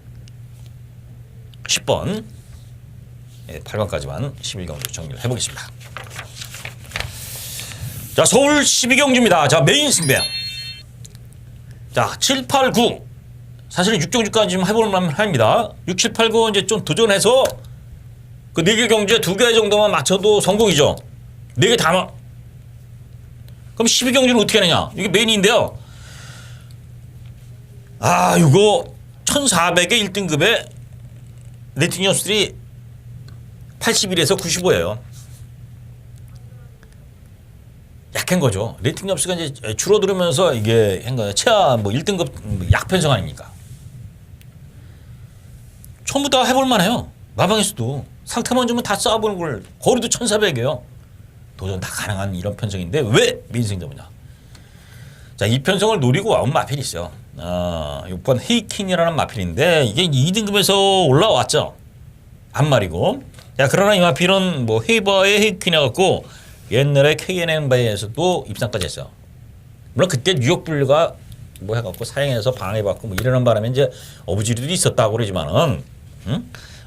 10번, 8번까지만 11경주 정리를 해보겠습니다. 자, 서울 12경주입니다. 자, 메인 승배. 자, 7, 8, 9. 사실은 6경주까지 좀 해볼 만합니다. 6, 7, 8, 9 이제 좀 도전해서 그 4개 경주에 2개 정도만 맞춰도 성공이죠. 4개 다 맞. 그럼 12경주는 어떻게 하느냐? 이게 메인인데요. 이거 1400의 1등급에 레이팅 점수들이 81에서 95예요. 약한 거죠. 레이팅 점수가 이제 줄어들면서 이게 한 거예요. 최하 뭐 1등급 약 편성 아닙니까? 전부 다 해볼 만해요. 마방에서도 상태만 주면 다 쏴보는 걸 거리도 1400이에요. 도전 다 가능한 이런 편성인데 왜 민승이 잡느냐. 자, 이 편성을 노리고 와온 마필이 있어요. 6번 헤이킨이라는 마필인데 이게 2등급에서 올라왔죠. 한 마리고. 자, 그러나 이 마필은 뭐 헤이버의 헤이킨이 갖고 옛날에 KNN바이에서도 입상까지 했어요. 물론 그때 뉴욕 분류가 뭐 해갖고 사형해서 방해받고 뭐 이러는 바람에 이제 어부지리도 있었다고 그러지만은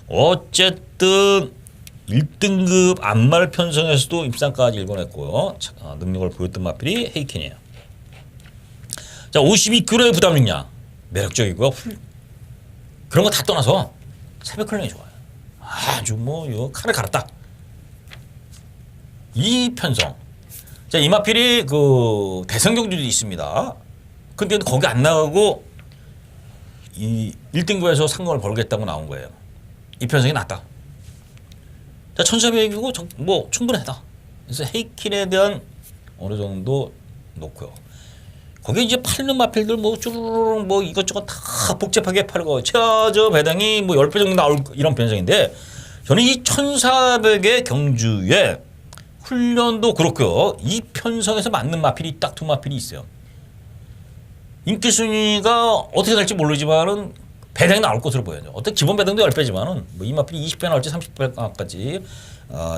어쨌든 1등급 안말 편성에서도 입상까지 일궈냈고요. 능력을 보였던 마필이 헤이킨이에요. 자, 52kg의 부담 능력 매력적이고요. 그런 거 다 떠나서 새벽 클린이 좋아요. 아주 뭐 이거 칼을 갈았다. 이 편성. 자, 이 마필이 그 대선 경주도 있습니다. 근데 거기 안 나가고 이 1등급에서 상금을 벌겠다고 나온 거예요. 이 편성이 낫다. 자, 1400이고 뭐 충분하다. 그래서 헤이킨에 대한 어느 정도 놓고요. 거기에 이제 팔는 마필들 뭐 쭈르륵 뭐 이것저것 다 복잡하게 팔고 최저 배당이 뭐 10배 정도 나올 이런 편성인데 저는 이 1400의 경주에 훈련도 그렇고요. 이 편성에서 맞는 마필이 딱 두 마필이 있어요. 인기 순위가 어떻게 될지 모르지만은 배당이 나올 것으로 보여요. 어떤 기본 배당도 10배지만은 뭐 이 마필이 20배 나올지 30배까지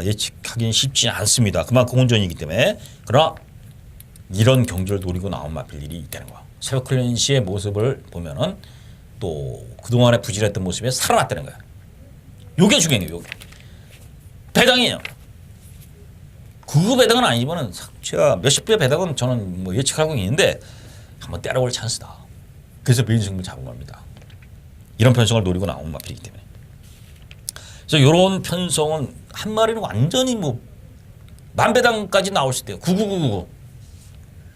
예측하기는 쉽지 않습니다. 그만큼 혼전이기 때문에. 그러나 이런 경주를 노리고 나온 마필들이 있다는 거야. 새벽 클랜시의 모습을 보면은 또 그동안에 부진했던 모습에 살아났다는 거야. 요게 중요해요. 요게. 배당이에요. 그 배당은 아니지만은 제가 몇십 배 배당은 저는 뭐 예측하고 있는데 한번 때려볼 찬스다. 그래서 메인승부 잡은 겁니다. 이런 편성을 노리고 나온 마필이기 때문에. 그래서 이런 편성은 한 마리는 완전히 뭐 만배당까지 나올 수 있대요. 9999.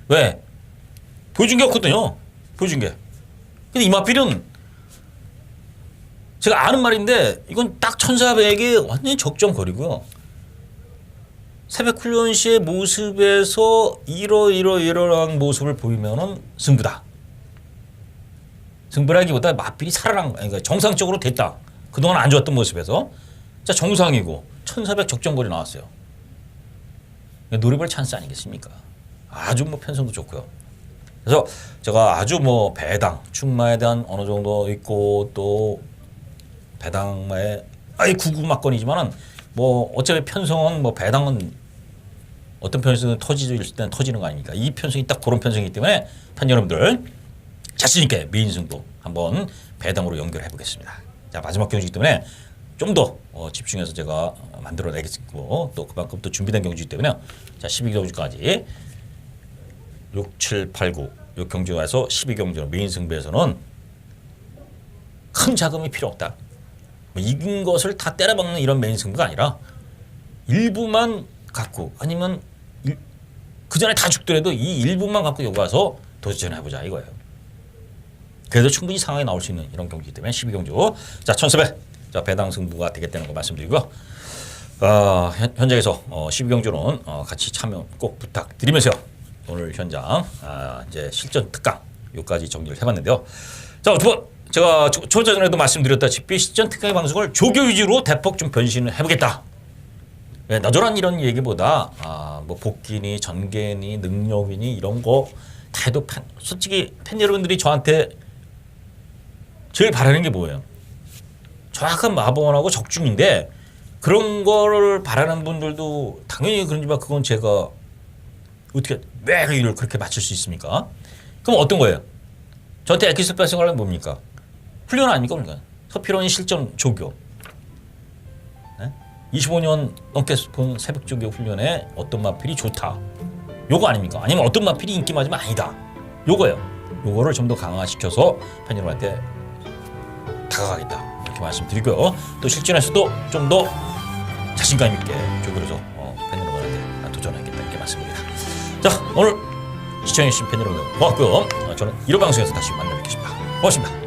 왜? 보여준 게 없거든요. 보여준 게. 근데 이 마필은 제가 아는 말인데 이건 딱 1400이 완전히 적정거리고요. 새벽 훈련 시의 모습에서 이러한 모습을 보이면은 승부다. 승부라기보다 마필이 살아난, 그러니까 정상적으로 됐다. 그동안 안 좋았던 모습에서. 자, 정상이고 1400 적정거리 나왔어요. 노려볼 찬스 아니겠습니까? 아주 뭐 편성도 좋고요. 그래서 제가 아주 뭐 배당, 충마에 대한 어느 정도 있고 또 배당마에 구구막건이지만은 뭐 어차피 편성은 뭐 배당은 어떤 편성은 터질 때는 터지는 거 아닙니까? 이 편성이 딱 그런 편성이기 때문에 팬 여러분들 자신 있게 미인승도 한번 배당으로 연결해 보겠습니다. 자, 마지막 경주이기 때문에 좀 더 집중해서 제가 만들어내겠고 또 그만큼 또 준비된 경주이기 때문에 자, 12경주까지 6, 7, 8, 9 6경주에서 12경주 미인승부에서는 큰 자금이 필요 없다. 뭐 이긴 것을 다 때려박는 이런 메인승부가 아니라 일부만 갖고 아니면 그 전에 다 죽더라도 이 일부만 갖고 여기 와서 도전해보자 이거예요. 그래도 충분히 상황이 나올 수 있는 이런 경기이기 때문에 12경주 자 1400 자 배당 승부가 되겠다는 거 말씀드리고요. 현장에서 12경주는 같이 참여 꼭 부탁드리면서요. 오늘 현장 이제 실전 특강 여기까지 정리를 해봤는데요. 자, 두 번 제가 초자 전에도 말씀드렸다시피 실전 특강의 방송을 조교 위주로 대폭 좀 변신을 해보겠다. 네, 너저란 이런 얘기보다 뭐 복귀니 전개니 능력이니 이런 거 다 해도 솔직히 팬 여러분들이 저한테 제일 바라는 게 뭐예요? 정확한 마법원하고 적중인데 그런 거를 바라는 분들도 당연히 그런지만 그건 제가 어떻게 왜 이를 그렇게 맞출 수 있습니까? 그럼 어떤 거예요? 저한테 엑기스 발생하려면 뭡니까? 훈련 아닙니까? 그러니까 서피론이 실전 조교. 네? 25년 넘게 본 새벽 조교 훈련에 어떤 마필이 좋다. 요거 아닙니까? 아니면 어떤 마필이 인기 맞으면 아니다. 요거예요. 요거를 좀 더 강화시켜서 팬 여러분한테 다가가겠다. 이렇게 말씀드리고요. 또 실전에서도 좀 더 자신감 있게 조교로서 팬 여러분한테 도전하겠다. 이렇게 말씀드립니다. 자, 오늘 시청해주신 팬 여러분 고맙고요. 저는 1호 방송에서 다시 만나뵙겠습니다. 고맙습니다.